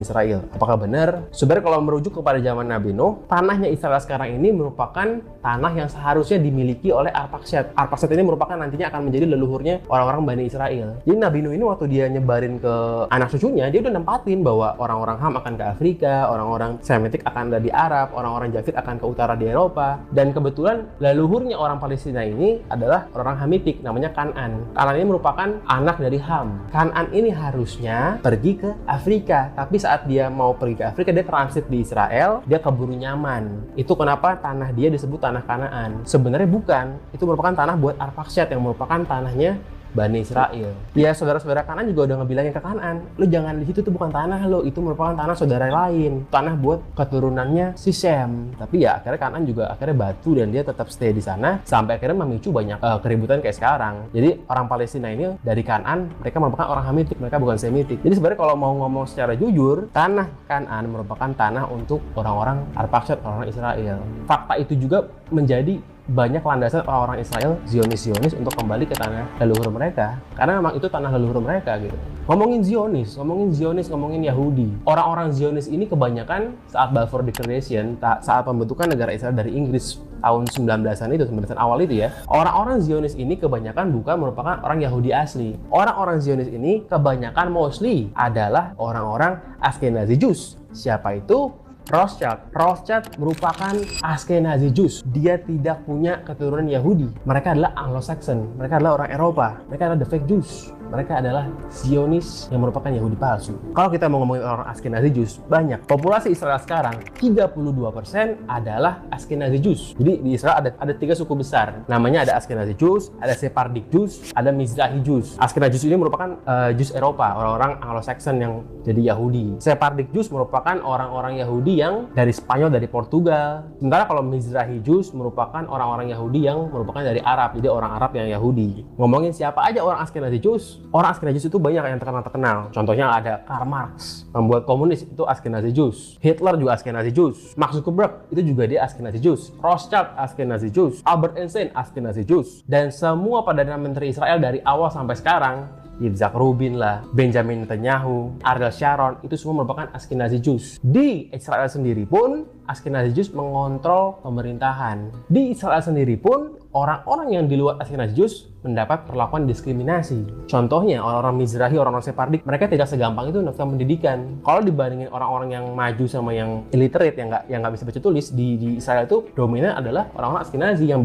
Israel. Apakah benar? Sebenarnya kalau merujuk kepada zaman Nabi Nuh, tanahnya Israel sekarang ini merupakan tanah yang seharusnya dimiliki oleh Arpakshad. Arpakshad ini merupakan nantinya akan menjadi leluhurnya orang-orang Bani Israel. Jadi Nabi Nuh ini waktu dia nyebarin ke anak cucunya, dia udah nempatin bahwa orang-orang Ham akan ke Afrika, orang-orang Semitik akan ada di Arab, orang-orang Javid akan ke utara di Eropa. Dan kebetulan leluhurnya orang Palestina ini adalah orang Hamitik, namanya Kan'an. Kan'an ini merupakan anak dari Ham. Kan'an ini harusnya pergi ke Afrika, tapi saat dia mau pergi ke Afrika, dia transit di Israel, dia keburu nyaman. Itu kenapa tanah dia disebut tanah Kanaan. Sebenarnya bukan, itu merupakan tanah buat Arpakshad yang merupakan tanahnya Bani Israel. Ya saudara-saudara Kanaan juga udah ngebilangin ke Kanaan, lo jangan di situ, tuh bukan tanah lo, itu merupakan tanah saudara lain, tanah buat keturunannya si Sem. Tapi ya akhirnya Kanaan juga akhirnya batu dan dia tetap stay di sana sampai akhirnya memicu banyak keributan kayak sekarang. Jadi orang Palestina ini dari Kanaan, mereka merupakan orang Hamitik, mereka bukan Semitik. Jadi sebenarnya kalau mau ngomong secara jujur, tanah Kanaan merupakan tanah untuk orang-orang Arpakshad, orang-orang Israel. Fakta itu juga menjadi banyak landasan orang-orang Israel, Zionis untuk kembali ke tanah leluhur mereka, karena memang itu tanah leluhur mereka gitu. Ngomongin Zionis, ngomongin Yahudi. Orang-orang Zionis ini kebanyakan saat Balfour Declaration, saat pembentukan negara Israel dari Inggris tahun 19-an itu, 19-an awal itu ya. Orang-orang Zionis ini kebanyakan bukan merupakan orang Yahudi asli. Orang-orang Zionis ini kebanyakan mostly adalah orang-orang Ashkenazi Jews. Siapa itu? Rothschild merupakan Ashkenazi Jews. Dia tidak punya keturunan Yahudi. Mereka adalah Anglo-Saxon. Mereka adalah orang Eropa. Mereka adalah the fake Jews. Mereka adalah Zionis yang merupakan Yahudi palsu. Kalau kita mau ngomongin orang Ashkenazi Jews, banyak. Populasi Israel sekarang 32% adalah Ashkenazi Jews. Jadi di Israel ada 3 suku besar. Namanya ada Ashkenazi Jews, ada Sephardic Jews, ada Mizrahi Jews. Ashkenazi Jews ini merupakan Jews Eropa, orang-orang Anglo-Saxon yang jadi Yahudi. Sephardic Jews merupakan orang-orang Yahudi yang dari Spanyol, dari Portugal. Sementara kalau Mizrahi Jews merupakan orang-orang Yahudi yang merupakan dari Arab, jadi orang Arab yang Yahudi. Ngomongin siapa aja orang Ashkenazi Jews, orang Ashkenazi Jews itu banyak yang terkenal. Contohnya ada Karl Marx, pembuat komunis, itu Ashkenazi Jews. Hitler juga Ashkenazi Jews. Mark Zuckerberg itu juga dia Ashkenazi Jews. Rothschild Ashkenazi Jews. Albert Einstein Ashkenazi Jews. Dan semua Perdana Menteri Israel dari awal sampai sekarang, Yitzhak Rubin lah, Benjamin Netanyahu, Ariel Sharon, itu semua merupakan Ashkenazi Jews. Di Israel sendiri pun, Ashkenazi Jews mengontrol pemerintahan. Di Israel sendiri pun, orang-orang yang di luar Ashkenazi Jews mendapat perlakuan diskriminasi. Contohnya, orang-orang Mizrahi, orang-orang Sephardic, mereka tidak segampang itu mendapatkan pendidikan. Kalau dibandingin orang-orang yang maju sama yang illiterate, yang nggak bisa baca tulis, di Israel itu dominan adalah orang-orang Ashkenazi yang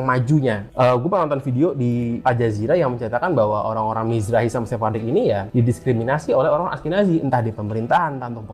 majunya. Gue pernah nonton video di Al Jazeera yang menceritakan bahwa orang-orang Mizrahi sama Sephardic ini ya didiskriminasi oleh orang Ashkenazi, entah di pemerintahan, entah